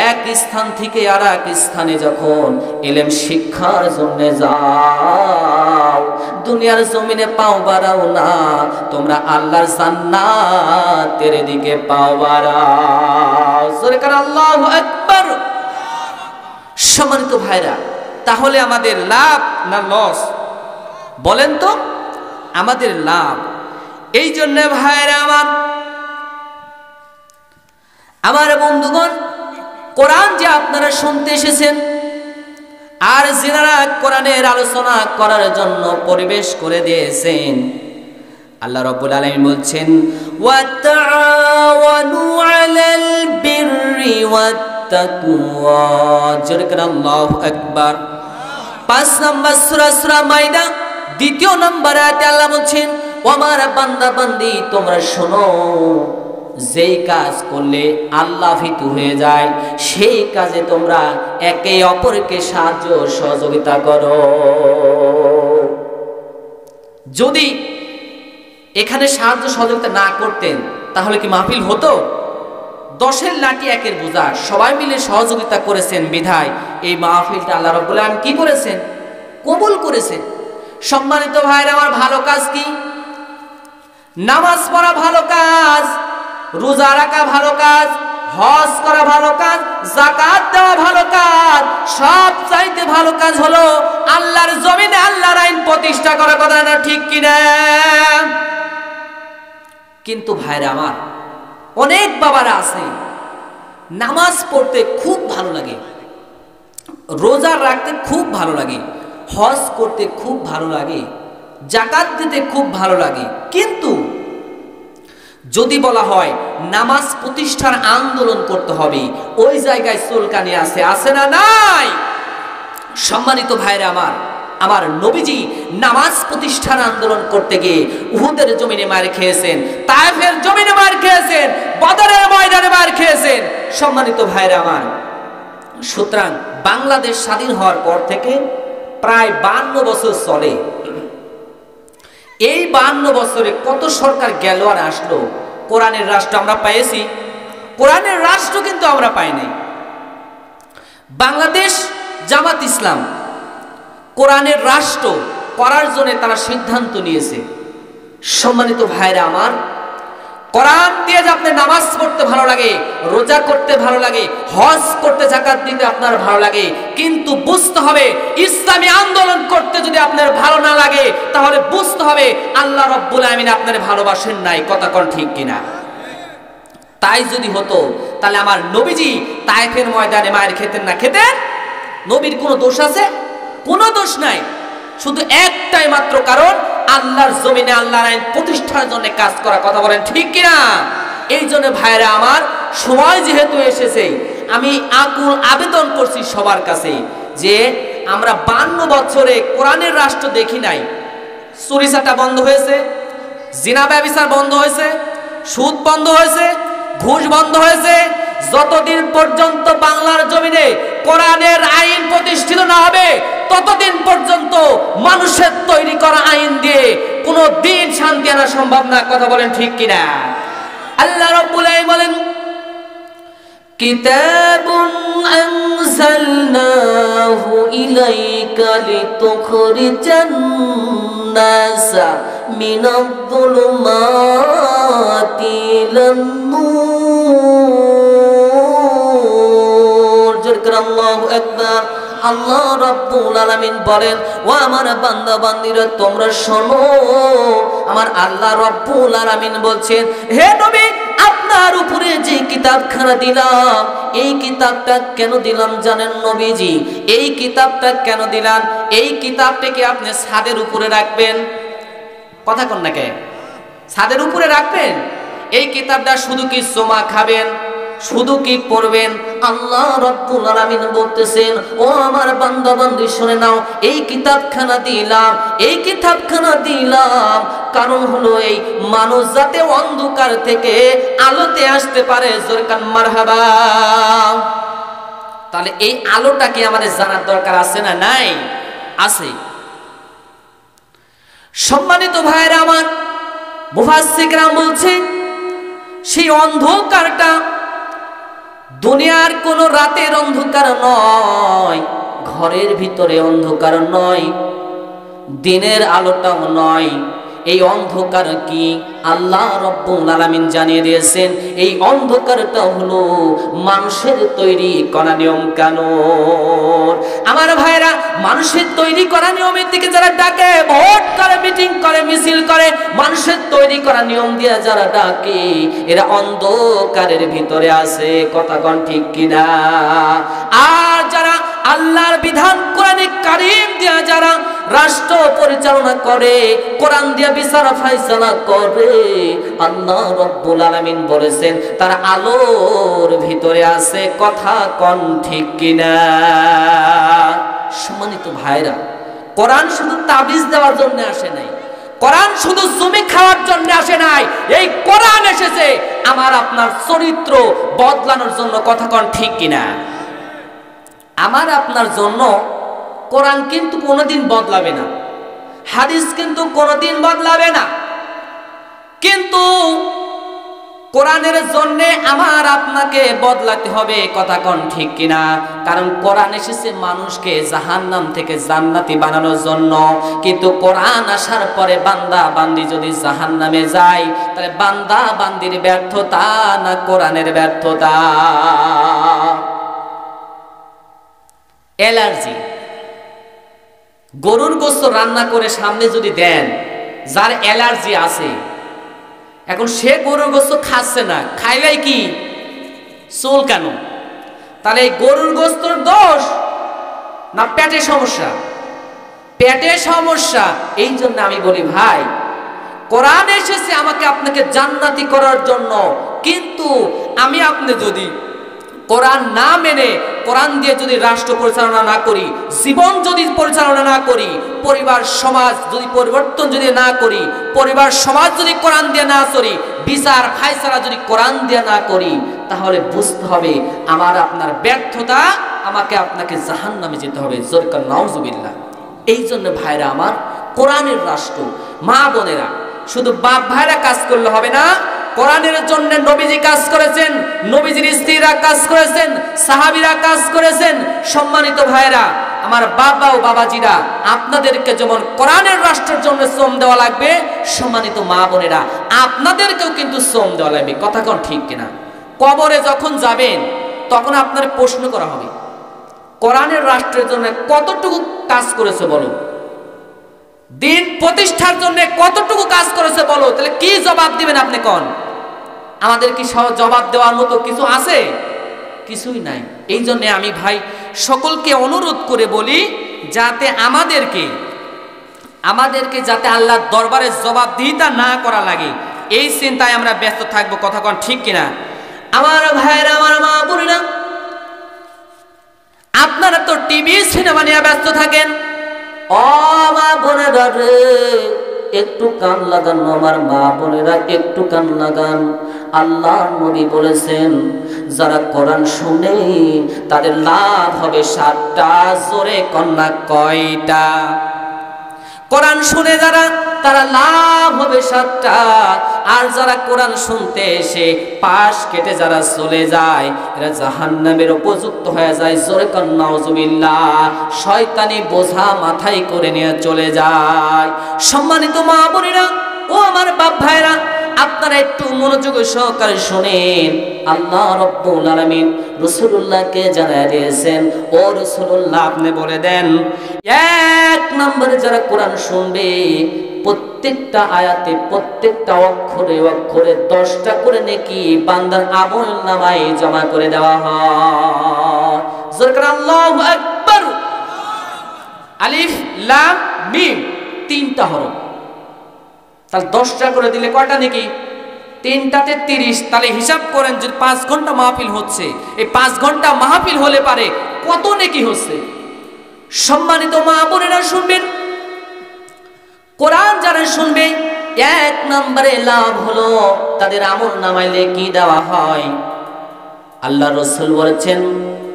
এক স্থান থেকে আর এক স্থানে যখন ইলম শিক্ষার জন্য যাও, দুনিয়ার জমিনে পাও বাড়াও না, তোমরা আল্লাহর জান্নাতের দিকে পাও বাড়াও। জোরে করে আল্লাহু আকবার। সম্মানিত ভাইরা, তাহলে আমাদের লাভ না লস বলেন তো? আমাদের লাভ। এই জন্য ভাইরা আমার বন্ধুগণ, কোরআন যে আপনারা শুনতে এসেছেন, আর যারা কোরআনের আলোচনা করার জন্য পরিবেশ করে দিয়েছেন, আল্লাহ রাব্বুল আলামিন বলছেন, ওয়া তাআওয়ানু আলাল বিররি ওয়াত তাকওয়া। জোরে করে আল্লাহু আকবার। 5 নম্বর সূরা মাইদা 2 নম্বর আয়াতে আল্লাহ বলছেন, ও আমার বান্দা বান্দি তোমরা শোনো, যেই কাজ করলে আল্লাহ ভীতু হয়ে যায় সেই কাজে তোমরা একে অপরকে সাহায্য সহযোগিতা করো। যদি এখানে সাহায্য সহযোগিতা না করতেন তাহলে কি মাহফিল হতো? 10-এর লাঠি 1-এর বোঝা, সবাই মিলে সহযোগিতা করেছেন বিধায় এই মাহফিলটা আল্লাহ রাব্বুল আলামিন কি করেছেন? কবুল করেছেন। সম্মানিত ভাইরা আমার, ভালো কাজ কি? নামাজ পড়া ভালো কাজ, রোজা রাখা ভালো কাজ, হজ করা ভালো কাজ, যাকাত দেওয়া ভালো কাজ। সব চাইতে ভালো কাজ হলো আল্লাহর জমিনে আল্লাহর আইন প্রতিষ্ঠা করা। কথা না ঠিক কিনা? কিন্তু ভাইরা আমার, অনেক বাবারা আছে নামাজ পড়তে খুব ভালো লাগে, রোজা রাখতে খুব ভালো লাগে, হজ করতে খুব ভালো লাগে, যাকাত দিতে খুব ভালো লাগে, কিন্তু যদি বলা হয় নামাজ প্রতিষ্ঠার আন্দোলন করতে হবে, ওই জায়গায় চুলকানি আছে না নাই? সম্মানিত ভাইরা আমার নবীজি নামাজ প্রতিষ্ঠার আন্দোলন করতে গিয়ে উহুদের জমিনে মার খেয়েছেন, তায়েফের জমিনে মার খেয়েছেন, বদরের ময়দানে মার খেয়েছেন। সম্মানিত ভাইরা আমার, সুতরাং বাংলাদেশ স্বাধীন হওয়ার পর থেকে প্রায় 52 বছর চলে। এই 52 বছরে কত সরকার গেল আর আসলো, কোরআনের রাষ্ট্র আমরা পেয়েছি? কোরআনের রাষ্ট্র কিন্তু আমরা পাইনি। বাংলাদেশ জামাত ইসলাম কোরআনের রাষ্ট্র করার জন্য তারা সিদ্ধান্ত নিয়েছে। সম্মানিত ভাইরা আমার, কোরআন দিয়ে যে আপনি নামাজ পড়তে ভালো লাগে, রোজা করতে ভালো লাগে, হজ করতে, যাকাত দিতে আপনার ভালো লাগে, কিন্তু বুঝতে হবে ইসলামী আন্দোলন করতে যদি আপনার ভালো না লাগে তাহলে বুঝতে হবে আল্লাহ রাব্বুল আলামিন আপনার ভালোবাসেন নাই। কথা কোন ঠিক কিনা? তাই যদি হতো তাহলে আমার নবীজি তায়েফের ময়দানে মায়ের খেতেন না? খেতেন। নবীর কোনো দোষ আছে? কোনো দোষ নাই। শুধু একটাই মাত্র কারণ, আল্লাহর জমিনে আল্লাহর আইন প্রতিষ্ঠার জন্য কাজ করা। কথা বলেন ঠিক কিনা? এই জন্য ভাইরা আমার, সময় যেহেতু এসেছে, আমি আকুল আবেদন করছি সবার কাছে যে আমরা 52 বছরে কোরআনের রাষ্ট্র দেখি নাই। চুরি চাটা বন্ধ হয়েছে, জিনা ব্যভিচার বন্ধ হয়েছে, সুদ বন্ধ হয়েছে, ঘুষ বন্ধ হয়েছে। যতদিন পর্যন্ত বাংলার জমিনে কোরআনের আইন প্রতিষ্ঠিত না হবে ততদিন পর্যন্ত মানুষের তৈরি করা আইন দিয়ে কোনো দিন শান্তি আনা সম্ভব না। কথা বলেন ঠিক কিনা? আল্লাহ রাব্বুল আলামিন বলেন, কিতাবুন আনজালনাহু ইলাইকা লিতুখরিজান নাসা মিনায-যুলুমাতি ইলান নূর। আল্লাহু আকবার। আল্লাহ রাব্বুল আলামিন বলেন, ও আমার বান্দা বান্দিরা তোমরা শোনো, আমার আল্লাহ রাব্বুল আলামিন বলছেন, হে নবী, আপনার উপরে যে কিতাবখানা দিলাম, এই কিতাবটা কেন দিলাম জানেন নবীজি? এই কিতাবটা কেন দিলাম? এই কিতাবটাকে আপনি ছাদের উপরে রাখবেন। কথা কন না কে? ছাদের উপরে রাখবেন। এই কিতাবটা শুধু কি সোমা খাবেন? শুধু কি পড়বেন? আল্লাহ রাব্বুল আলামিন বলতেছেন, ও আমার বান্দা বান্দি শুনে নাও, এই কিতাবখানা দিলাম, এই কিতাবখানা দিলাম কারণ হলো এই মানুষ যাতে অন্ধকার থেকে আলোতে আসতে পারে। জোরে কান মারহাবা। তাহলে এই আলোটা কি আমাদের জানার দরকার আছে না নাই? আছে। সম্মানিত ভাইরা আমার, মুফাসসিররা বলছে সেই অন্ধকারটা দুনিয়ার কোন রাতের অন্ধকার নয়, ঘরের ভিতরে অন্ধকার নয়, দিনের আলোটাও নয়। এই অন্ধকার কি? আল্লাহ রাব্বুল আলামিন জানিয়ে দিয়েছেন এই অন্ধকারটা হলো মানুষের তৈরি করা নিয়ম কানুন। আমার ভাইরা, মানুষের তৈরি করা নিয়মের দিকে যারা ডাকে, ভোট করে, মিটিং করে, মিছিল করে, মানুষের তৈরি করা নিয়ম দিয়ে যারা ডাকে, এরা অন্ধকারের ভিতরে আছে। কথা কোন ঠিক কিনা? আর যারা আল্লাহর বিধান কোরআনে কারীম দিয়ে যারা রাষ্ট্র পরিচালনা করে, কোরআন দিয়ে বিচার ফায়সালা করে, আল্লাহ রাব্বুল আলামিন বলেছেন তারা আলোর ভিতরে আছে। কথা কোন ঠিক কিনা? সম্মানিত ভাইরা, কোরআন শুধু তাবিজ দেওয়ার জন্য আসে নাই, কোরআন শুধু জমি খাওয়ার জন্য আসে নাই। এই কোরআন এসেছে আমার আপনার চরিত্র বদলানোর জন্য। কথা কোন ঠিক কিনা? আমার আপনার জন্য কোরআন কিন্তু কোনোদিন বদলাবে না, হাদিস কিন্তু কোনোদিন বদলাবে না, কিন্তু কোরআনের জন্য আমার আপনাকে বদলাতে হবে। কথা কোন ঠিক কিনা? কারণ কোরআন এসেছে মানুষকে জাহান্নাম থেকে জান্নাতি বানানোর জন্য, কিন্তু কোরআন আসার পরে বান্দা বান্দি যদি জাহান্নামে যায়, তাহলে বান্দা বান্দির ব্যর্থতা না কোরআনের ব্যর্থতা? অ্যালার্জি, গরুর গোশত রান্না করে সামনে যদি দেন, যার অ্যালার্জি আছে, এখন সে গরুর গোশত খাচ্ছে না, খাইলেই কি চুল কেন? তাহলে এই গরুর গোশতর দোষ না পেটে সমস্যা? পেটে সমস্যা। এই জন্য আমি বলি ভাই, কোরআন এসেছে আমাকে আপনাকে জান্নাতি করার জন্য, কিন্তু আমি আপনি যদি কোরআন না মেনে, কোরআন দিয়ে যদি রাষ্ট্র পরিচালনা না করি, জীবন যদি পরিচালনা না করি, পরিবার সমাজ যদি পরিবর্তন যদি না করি, পরিবার সমাজ যদি কোরআন দিয়ে না চলি, বিচার ফায়সালা যদি কোরআন দিয়ে না করি, তাহলে বুঝতে হবে আমার আপনার ব্যর্থতা, আমাকে আপনাকে জাহান্নামে যেতে হবে। জোরে কান নাউজুবিল্লাহ। এই জন্য ভাইরা আমার, কোরআনের রাষ্ট্র, মা বোনেরা, শুধু বাপ ভাইরা কাজ করলে হবে না, কোরআনের জন্য নবীজি কাজ করেছেন, নবীজির স্ত্রীরা কাজ করেছেন, সাহাবীরা কাজ করেছেন। সম্মানিত ভাইরা আমার, বাবা ও বাবাজিরা, আপনাদেরকে যেমন কোরআনের রাষ্ট্রের জন্য শ্রম দেওয়া লাগবে, সম্মানিত মা বোনেরা আপনাদেরকেও কিন্তু শ্রম দেওয়া লাগবে। কথা কোন ঠিক কিনা? কবরে যখন যাবেন তখন আপনার প্রশ্ন করা হবে, কোরআনের রাষ্ট্রের জন্য কতটুকু কাজ করেছে বলো, দিন প্রতিষ্ঠার জন্য কতটুকু কাজ করেছে বলো। তাহলে কি জবাব দিবেন আপনি? কোন আমাদের কি জবাব দেওয়ার মতো কিছু আছে? কিছুই নাই। এই জন্য আমি ভাই সকলকে অনুরোধ করে বলি, যাতে আমাদেরকে যাতে আল্লাহর দরবারে জবাবদিহিতা না করা লাগে, এই চিন্তায় আমরা ব্যস্ত থাকবো। কথা কোন ঠিক কিনা? আমার ভাইরা, আমার মা বোনেরা, আপনারা তো টিভি সিনেমা নিয়ে ব্যস্ত থাকেন। ও মা বোনেরা রে, একটু কান লাগান, আমার মা বোনেরা একটু কান লাগান। আল্লাহর নবী বলেছেন যারা কোরআন শুনে তাদের লাভ হবে 7টা। জোরে কন্যা কয়টা? কোরআন শুনে যারা, তারা লাভ হবে 7টা। আর যারা কোরআন শুনতে এসে পাশ কেটে যারা চলে যায়, এরা জাহান্নামের উপযুক্ত হয়ে যায়। জোরে কন্যা নাউজুবিল্লাহ। শয়তানি বোঝা মাথায় করে নিয়ে চলে যায়। সম্মানিত মা বোনেরা ও আমার বাপ ভাইরা, আপনারা একটু মনোযোগ সহকারে শুনেন। আল্লাহ রাব্বুল আলামিন রাসূলুল্লাহকে জানায় দিয়েছেন, ও রাসূলুল্লাহ আপনি বলে দেন, 1 নম্বরে যারা কোরআন শুনবে, প্রত্যেকটা আয়াতে, প্রত্যেকটা অক্ষরে অক্ষরে 10টা করে নেকি বান্দার আমলনামায় জমা করে দেওয়া হয়। জোরে করে আল্লাহু আকবার। আলিফ লাম মিম 3টা হরফ, তাহলে 10টা করে দিলে কয়টা নেকি? 3টাতে 30, তাহলে হিসাব করেন যে 5 ঘন্টা মাহফিল হচ্ছে, এই 5 ঘন্টা মাহফিল হলে পারে কত নেকি হচ্ছে। সম্মানিত মা বোনেরা শুনবেন, কোরআন যারা শুনবে 1 নম্বরে লাভ হলো তাদের আমল নামায় নেকি দেওয়া হয়। আল্লাহ রাসূল বলেছেন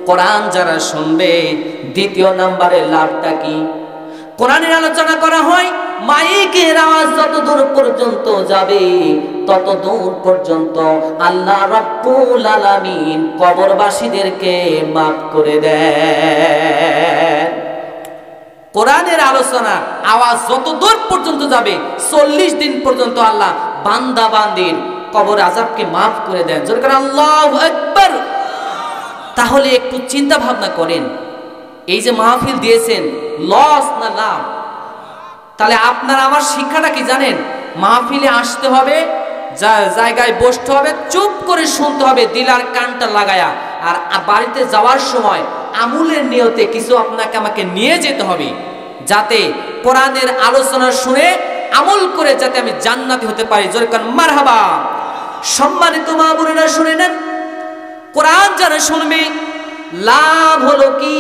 কোরআন যারা শুনবে 2য় নম্বরে লাভটা কি? কোরআনের আলোচনা করা হয়, মাইকের আওয়াজ যত দূর পর্যন্ত যাবে তত দূর পর্যন্ত আল্লাহ রাব্বুল আলামিন কবরবাসীদেরকে মাফ করে দেন। কোরআনের আলোচনা আওয়াজ যত দূর পর্যন্ত যাবে 40 দিন পর্যন্ত আল্লাহ বান্দা বান্দির কবর আযাবকে মাফ করে দেন। যেরকম আল্লাহু আকবার। তাহলে একটু চিন্তা ভাবনা করেন, এই যে মাহফিল দিয়েছেন লস না লাভ? তাহলে আপনার আমার শিক্ষাটা কি জানেন? মাহফিলে আসতে হবে, জায়গায় বসতে হবে, চুপ করে শুনতে হবে দিলার কানটা লাগায়া, আর বাড়িতে যাওয়ার সময় আমলের নিয়তে কিছু আপনাকে আমাকে নিয়ে যেতে হবে, যাতে কোরআনের আলোচনা শুনে আমল করে যাতে আমি জান্নাতি হতে পারি। জোরে কান মারহাবা। সম্মানিত মা বোনেরা শুনে নেন, কোরআন যারা শুনবে লাভ হলো কি?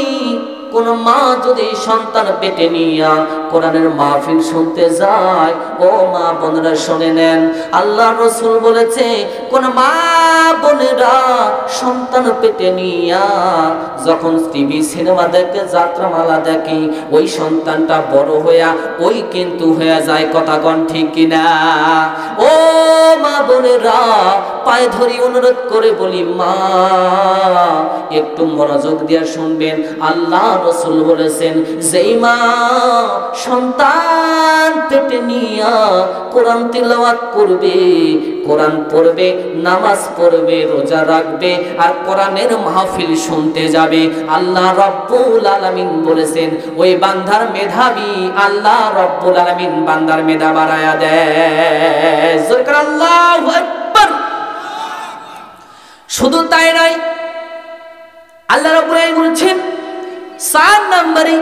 কোন মা যদি সন্তান পেটে নিয়া কোরআনের মাহফিল শুনতে যায়, ও মা বোনেরা শুনে নেন, আল্লাহ রাসূল বলেছে কোন মা বোনেরা সন্তান পেটে নিয়া যখন টিভি সিনেমা দেখে, যাত্রামালা দেখে, ওই সন্তানটা বড় হইয়া ওই কিন্তু হয়ে যায়। কথা কোন ঠিক কিনা? ও মা বোনেরা, পায়ে ধরি অনুরোধ করে বলি, মা একটু মনোযোগ দিয়ে শুনবেন। আল্লাহ রাসূল বলেছেন যেই মা সন্তান পেটে নিয়া কোরআন তিলাওয়াত করবে, কোরআন পড়বে, নামাজ পড়বে, রোজা রাখবে, আর কোরআনের মাহফিল শুনতে যাবে, আল্লাহ রাব্বুল আলামিন বলেছেন ওই বান্দার মেধাবী আল্লাহ রাব্বুল আলামিন বান্দার মেধা বাড়ায়া দেয়। জোরে আল্লাহু আকবার। শুধু তাই নয়, আল্লাহ রাব্বুল আলামিন বলেছেন 4 নম্বরে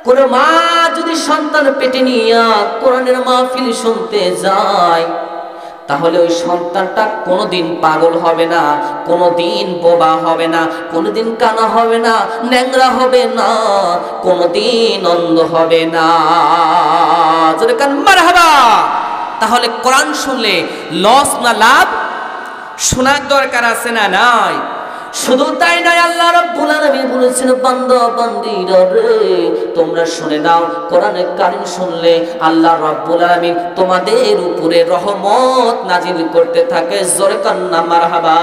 কোন মা যদি সন্তান পেটে নিয়া কোরআনের মাহফিল শুনতে যায়, তাহলে ওই সন্তানটা কোনোদিন পাগল হবে না, কোনোদিন বোবা হবে না, কোনোদিন কানা হবে না, ন্যাংরা হবে না, কোনোদিন অন্ধ হবে না। জোরে কান মারহাবা। তাহলে কোরআন শুনলে লস না লাভ? শোনার দরকার আছে না নাই? শুধু তাই নয়, আল্লাহ রাব্বুল আলামিন বলেছেন বান্দা বান্দীরা রে, তোমরা শুনে নাও, কোরআনে কারীম শুনলে আল্লাহ রাব্বুল আলামিন তোমাদের উপরে রহমত নাজিল করতে থাকে। জোরে কান্না মারহাবা।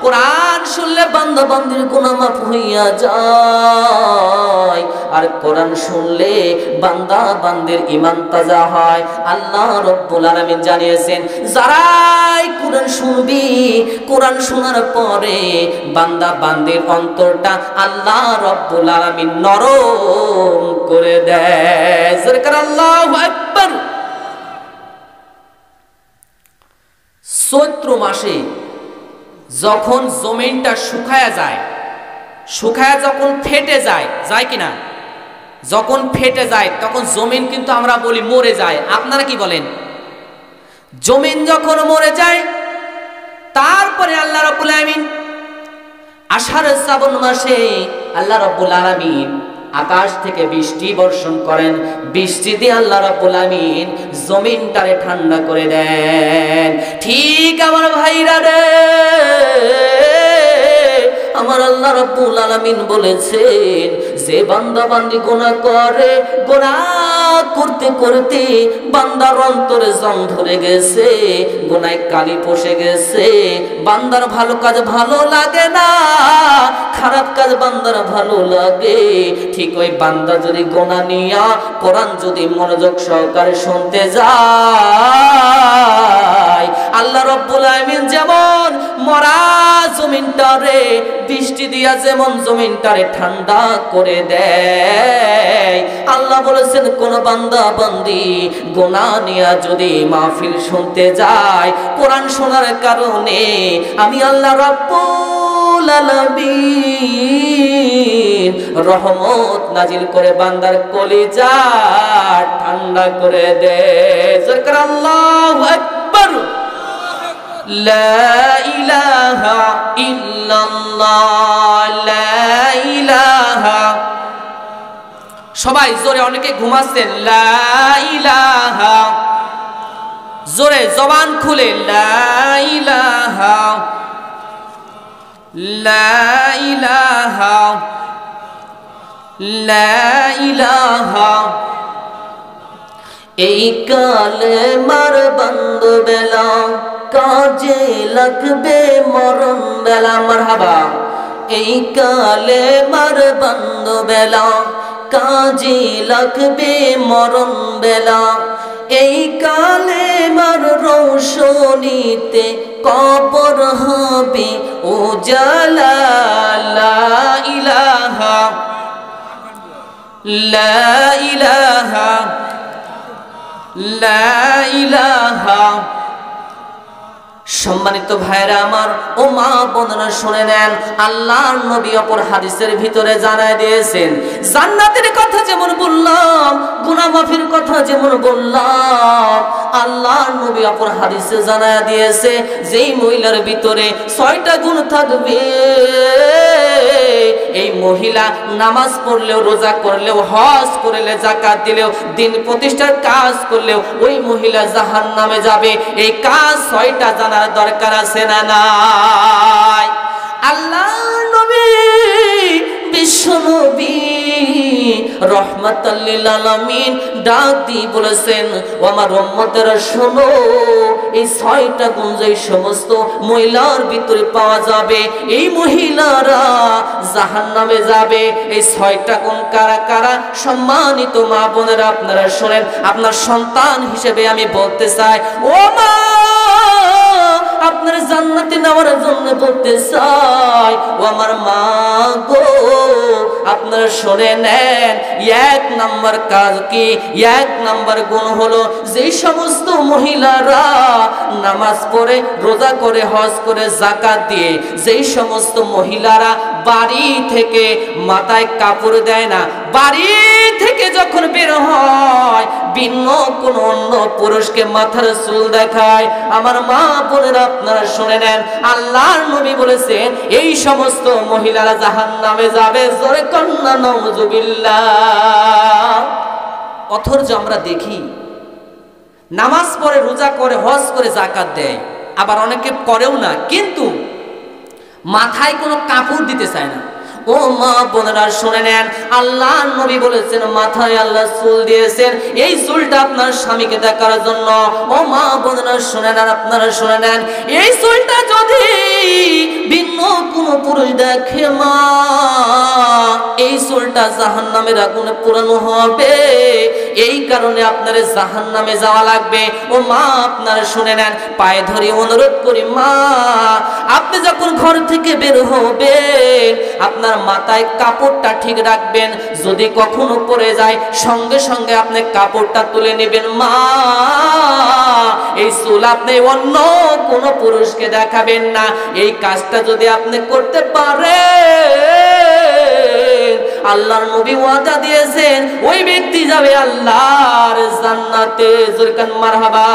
কোরআন শুনলে বান্দা বান্দির গুনাহ মাফ হইয়া যায়, আর কোরআন শুনলে বান্দা বান্দির ঈমান তাজা হয়। আল্লাহ রাব্বুল আলামিন জানিয়েছেন যারাই কোরআন শুনবি, কোরআন শোনার পরে বান্দা বান্দির অন্তরটা আল্লাহ রাব্বুল আলামিন নরম করে দেয়। জোরে করে আল্লাহু আকবার। চৈত্র মাসে যখন জমিনটা শুকায়া যায়, শুকায়া যখন ফেটে যায়, যায় কিনা? যখন ফেটে যায় তখন জমিন কিন্তু আমরা বলি মরে যায়। আপনারা কি বলেন? জমিন যখন মরে যায়, তারপরে আল্লাহ রাব্বুল আলামিন আষাঢ় শ্রাবণ মাসে আল্লাহ রাব্বুল আলামিন আকাশ থেকে বৃষ্টি বর্ষণ করেন। বৃষ্টি দিয়ে আল্লাহ রাব্বুল আলামিন জমিনটারে ঠান্ডা করে দেন। ঠিক আমার ভাইরা রে, আমার আল্লাহ রাব্বুল আলামিন বলেছেন যে বান্দা বান্দি গুনাহ করে, গুনাহ করতে করতে বান্দার অন্তরে জং ধরে গেছে, গুনায় কালি পচে গেছে, বান্দার ভালো কাজ ভালো লাগে না, খারাপ কাজ বান্দার ভালো লাগে। ঠিক ওই বান্দা যদি গুনাহ নিয়া কোরআন যদি মনোযোগ সহকারে শুনতে যায়, আল্লাহ রাব্বুল আলামিন যেমন মরা জমিনটারে বৃষ্টি দিয়া যেমন জমিনটারে ঠান্ডা করে দেয়, আল্লাহ বলেছেন কোন বান্দা বান্দি গুনাহ নিয়া যদি মাহফিল শুনতে যায়, কোরআন শোনার কারণে আমি আল্লাহ রাব্বুল আলামিন রহমত নাজিল করে বান্দার কলিজা ঠান্ডা করে দেয়। যাকর আল্লাহু আকবার। লা ইলাহা ইল্লাল্লাহ, লা ইলাহা। সবাই জোরে, অনেকে ঘুমাচ্ছেন। লা ইলাহা, জোরে জবান খুলে। লা ইলাহা, লা ইলাহা, লা ইলাহা। এই কালেমার বান্দবেলা কাজে লাগবে মরণ বেলা। মারহাবা। এই কালেমার বান্দবেলা কাজে লাগবে মরণ বেলা। এই কালেমার রৌশনীতে কবর হবে উজালা। লা ইলাহা, লা ইলাহা, লা ইলাহা। সম্মানিত ভাইরা আমার ও মা বোনেরা, শুনে নেন, আল্লাহর নবী অপর হাদিসের ভিতরে জানায় দিয়েছেন, জান্নাতের কথা যেমন বললাম, গুনাহ মাফির কথা যেমন বললাম, আল্লাহর নবী অপর হাদিসে জানায় দিয়েছে যেই মহিলার ভিতরে 6টা গুণ থাকবে, এই মহিলা নামাজ পড়লেও, রোজা করলেও, হজ করলে, যাকাত দিলেও, দিন প্রতিষ্ঠার কাজ করলেও ওই মহিলা জাহান্নামে যাবে। এই কাজ 6টা জানার দরকার আছে না নাই? আল্লাহর নবী, বিশ্ব নবী রাহমাতাল লিল আলামিন ডাক দিয়ে বলেছেন, ও আমার উম্মতেরা শোনো, এই 6টা গুণ যেই সমস্ত মহিলার ভিতরে পাওয়া যাবে, এই মহিলারা জাহান্নামে যাবে। এই 6টা গুণ কারা কারা? সম্মানিত মা বোনেরা, আপনারা শোনেন, আপনার সন্তান হিসেবে আমি বলতে চাই, ও মা, আপনার জান্নাতে নেওয়ার জন্য বলতে চাই, ও আমার মা গো, আপনারা শুনে নেন, 1 নাম্বার কাজ কি? 1 নাম্বার গুণ হলো, যেই সমস্ত মহিলারা নামাজ পড়ে, রোজা করে, হজ করে, যাকাত দিয়ে, যেই সমস্ত মহিলারা বাড়ি থেকে মাথায় কাপড় দেয় না, বাড়ি থেকে যখন বের হয় ভিন্ন কোন অন্য পুরুষকে মাথার চুল দেখায়, আমার মা বোনেরা আপনারা শুনে নেন, আল্লাহর নবী বলেছেন এই সমস্ত মহিলারা জাহান্নামে যাবে। জোরে কন্না নাউযুবিল্লাহ। অথচ আমরা দেখি নামাজ পড়ে, রোজা করে, হজ করে, যাকাত দেয়, আবার অনেকে করেও না, কিন্তু মাথায় কোনো কাপড় দিতে চায় না। ও মা বোনেরা শুনে নেন, আল্লাহর নবী বলেছেন মাথায় আল্লাহ চুল দিয়েছেন, এই চুলটা আপনার স্বামীকে দেখার জন্য। ও মা বোনেরা শুনে নেন, আপনারা শুনে নেন, এই চুলটা যদি ভিন্ন কোন পুরুষ দেখে, মা, এই চুলটা জাহান্নামের আগুনে পোড়ানো হবে। এই কারণে আপনার জাহান্নামে যাওয়া লাগবে। ও মা, আপনারা শুনে নেন, পায়ে ধরে অনুরোধ করি, মা, আপনি যখন ঘর থেকে বের হবেন, আপনার মাথায় কাপড়টা ঠিক রাখবেন, যদি কখনো পড়ে যায় সঙ্গে সঙ্গে আপনি কাপড়টা তুলে নেবেন। মা, এই চুল আপনি অন্য কোনো পুরুষকে দেখাবেন না। এই কাজটা যদি আপনি করতে পারেন, আল্লাহর নবী ওয়াদা দিয়েছেন ওই ব্যক্তি যাবে আল্লাহর জান্নাতে। জোরকান মারহাবা।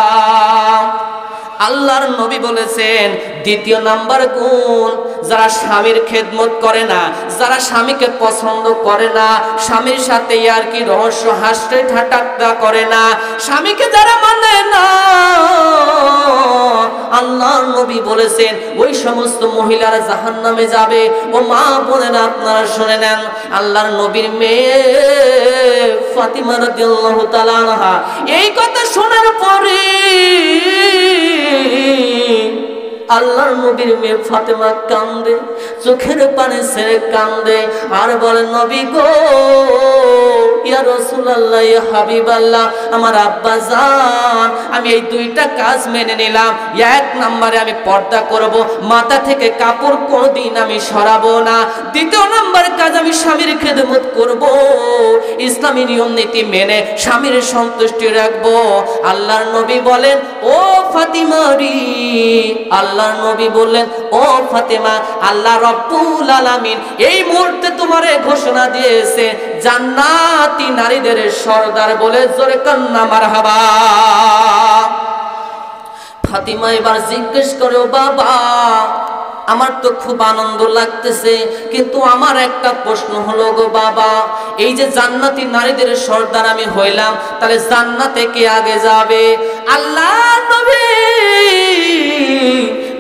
আল্লাহর নবী বলেছেন দ্বিতীয় নাম্বার গুণ, যারা স্বামীর খেদমত করে না, যারা স্বামীকে পছন্দ করে না, স্বামীর সাথে আর কি রহস্য হাসতে ঠাট্টা করে না, স্বামীকে যারা মানে না, আল্লাহর নবী বলেছেন ওই সমস্ত মহিলারা জাহান্নামে যাবে। ও মা বোনেরা, আপনারা শুনে নেন, আল্লাহর নবীর মেয়ে ফাতিমা রাদিয়াল্লাহু তাআলা আনহা এই কথা শোনার পরে আল্লাহর নবীর মেয়ে ফাতেমা কান্দে, চোখের পানি ছেড়ে কান্দে, আর বলে, নবী গো, ইয়া রাসূলুল্লাহ, ইয়া হাবিবাল্লাহ, আমার আব্বা জান, আমি এই 2টা কাজ মেনে নিলাম। 1 নম্বরে আমি পর্দা করব, মাথা থেকে কাপড় কোনদিন আমি সরাবো না। 2 নম্বর কাজ, আমি স্বামীর খেদমত করব, ইসলামী নিয়ম নীতি মেনে স্বামীর সন্তুষ্টি রাখবো। আল্লাহর নবী বলেন, ও ফাতিমা রে, আল্লাহর নবী বললেন, ও ফাতেমা, আল্লাহ রাব্বুল আলামিন এই মুহূর্তে তোমারে ঘোষণা দিয়েছে জান্নাতি নারীদের সরদার বলে। জোরে কান্না মারহাবা। ফাতিমা এবার জিজ্ঞেস করে, ও বাবা, আমার তো খুব আনন্দ লাগতেছে, কিন্তু আমার একটা প্রশ্ন হলো গো বাবা, এই যে জান্নাতি নারীদের সর্দার আমি হইলাম, তাহলে জান্নাতে কে আগে যাবে? আল্লাহর নবী,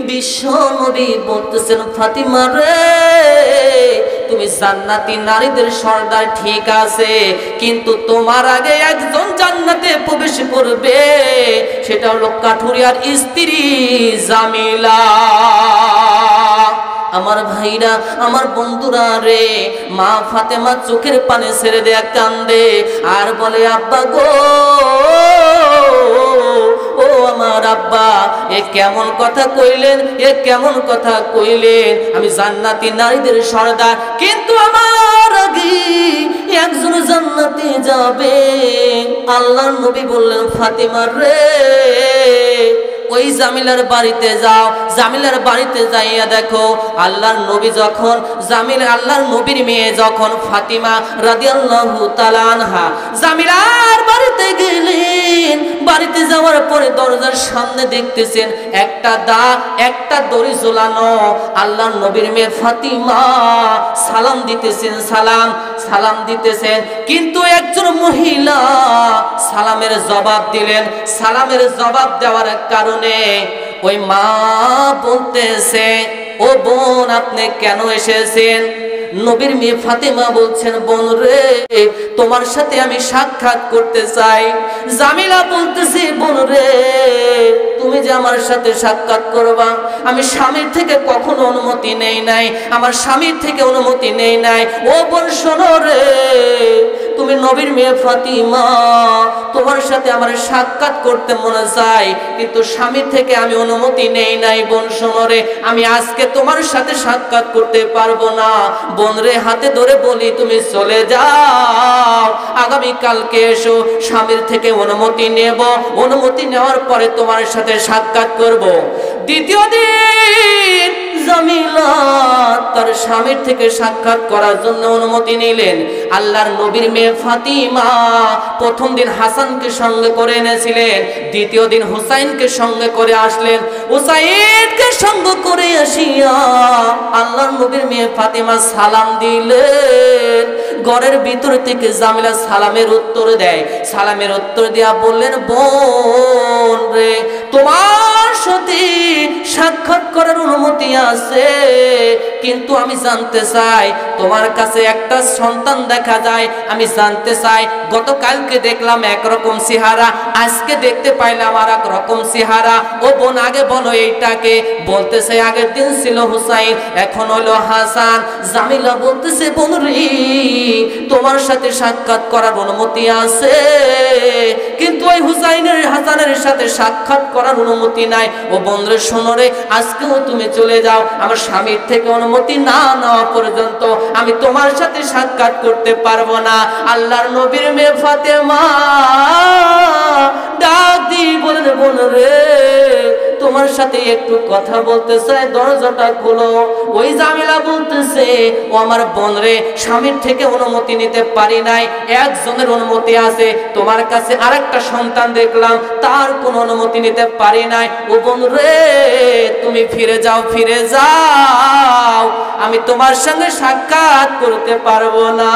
বিশ্ব নবী বলতেছেন, ফাতিমা রে, তুমি জান্নাতি নারীদের সর্দার ঠিক আছে, কিন্তু তোমার আগে একজন জান্নাতে প্রবেশ করবে, সেটা হলো কাঠুরিয়ার স্ত্রী জামিলা। আমার ভাইরা, আমার বন্ধুরা রে, মা ফাতেমা চোখের পানি ছেড়ে দেয়া কান্দে আর বলে, আব্বা গো, ও আমার আব্বা, এ কেমন কথা কইলেন, এ কেমন কথা কইলেন? আমি জান্নাতি নারীদের সর্দার, কিন্তু আমার আগে একজন জান্নাতে যাবে। আল্লাহর নবী বললেন, ফাতিমা রে, ওই জামিলার বাড়িতে যাও, জামিলার বাড়িতে যাইয়া দেখো, আল্লাহর নবী যখন আল্লাহর নবীর মেয়ে যখন ফাতিমা রাদিয়াল্লাহু তাআলা আনহা জামিলার বাড়িতে গেলেন, বাড়িতে যাওয়ার পরে দরজার সামনে দেখতেছেন একটা দড়ি ঝোলানো। আল্লাহর নবীর মেয়ে ফাতিমা সালাম দিতেছেন, সালাম দিতেছেন, কিন্তু একজন মহিলা সালামের জবাব দিলেন। সালামের জবাব দেওয়ার কারণে ওই মা বলতেছে, ও বোন, আপনি কেন এসেছেন? নবীর মেয়ে ফাতিমা বলছেন, বোন রে, তোমার সাথে আমি সাক্ষাৎ করতে চাই। জামিলা বলতেছে, বোন রে, তুমি যে আমার সাথে সাক্ষাৎ করবা, আমি স্বামীর থেকে কখনো অনুমতি নেই নাই, আমার স্বামীর থেকে অনুমতি নেই নাই। ও বোন শোনো রে, তুমি নবীর মেয়ে ফাতিমা, তোমার সাথে আমার সাক্ষাৎ করতে মনে চাই, কিন্তু স্বামীর থেকে আমি অনুমতি নেই নাই। বোন শোনো রে, আমি আজকে তোমার সাথে সাক্ষাৎ করতে পারবো না। বোন রে, হাতে ধরে বলি, তুমি চলে যাও, আগামী কালকে এসো, স্বামীর থেকে অনুমতি নেব, অনুমতি নেওয়ার পরে তোমার সাথে সাক্ষাৎ করব। দ্বিতীয় দিন জামিলা তার স্বামীর থেকে সাক্ষাৎ করার জন্য অনুমতি নিলেন। আল্লাহর নবীর মেয়ে ফাতিমা প্রথম দিন হাসানকে সঙ্গে করে এনেছিলেন, দ্বিতীয় দিন হুসাইনকে সঙ্গে করে আসলেন। হুসাইনকে সঙ্গে করে আসিয়া আল্লাহর নবীর মেয়ে ফাতিমা সালাম দিলেন। ঘরের ভিতর থেকে জামিলা সালামের উত্তর দেয়। সালামের উত্তর দিয়া বললেন, বোন রে, তোমার সাথে সাক্ষাৎ করার অনুমতি আছে, কিন্তু আমি জানতে চাই, তোমার কাছে একটা সন্তান দেখা যায়, আমি জানতে চাই, গতকালকে দেখলাম একরকম চেহারা, আজকে দেখতে পাইলাম আর এক রকম চেহারা। ও বোন, আগে বলো এইটাকে। বলতেছে, আগের দিন ছিল হুসাইন, এখন হলো হাসান। জামিলা বলতেছে, বোন রে, তোমার সাথে সাক্ষাৎ করার অনুমতি আছে, কিন্তু ওই হাসানের সাথে সাক্ষাৎ করার অনুমতি নাই। ও বোন রে, শোনো রে, আজকেও তুমি চলে যাও, আমার স্বামীর থেকে অনুমতি না নেওয়া পর্যন্ত আমি তোমার সাথে সাক্ষাৎ করতে পারবো না। আল্লাহর নবীর মেয়ে ফাতেমা ডাক দিয়ে বলেন, বোন রে, তোমার সাথে একটু কথা বলতে চাই, দরজাটা খোলো। ওই জামিলা বলতেছে, ও আমার বোন রে, স্বামীর থেকে অনুমতি নিতে পারি নাই, একজনের অনুমতি আছে, তোমার কাছে আরেকটা সন্তান দেখলাম, তার কোনো অনুমতি নিতে পারি নাই। ও বোন রে, তুমি ফিরে যাও, ফিরে যাও, আমি তোমার সঙ্গে সাক্ষাৎ করতে পারবো না।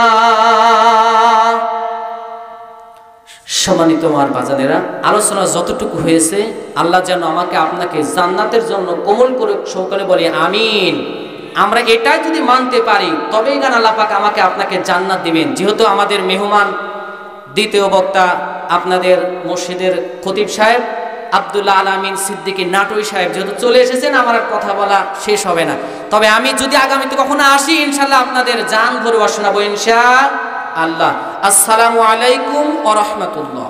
সম্মানিত আমার বাজানেরা, আলোচনা যতটুকু হয়েছে, আল্লাহ যেন আমাকে আপনাকে জান্নাতের জন্য কোমল করে সকলে বলে আমিন। আমরা এটাই যদি মানতে পারি, তবেই গান আল্লাহ পাক আমাকে আপনাকে জান্নাত দিবেন। যেহেতু আমাদের মেহমান দ্বিতীয় বক্তা আপনাদের মসজিদের খতিব সাহেব আব্দুল্লাহ আল আমিন সিদ্দিকী নাটোই সাহেব যেহেতু চলে এসেছেন, আমার আর কথা বলা শেষ হবে না। তবে আমি যদি আগামীতে কখনো আসি, ইনশাল্লাহ আপনাদের জান ভরে শোনাবো ইনশাআল্লাহ। আসসালামু আলাইকুম ওয়া রাহমাতুল্লাহ।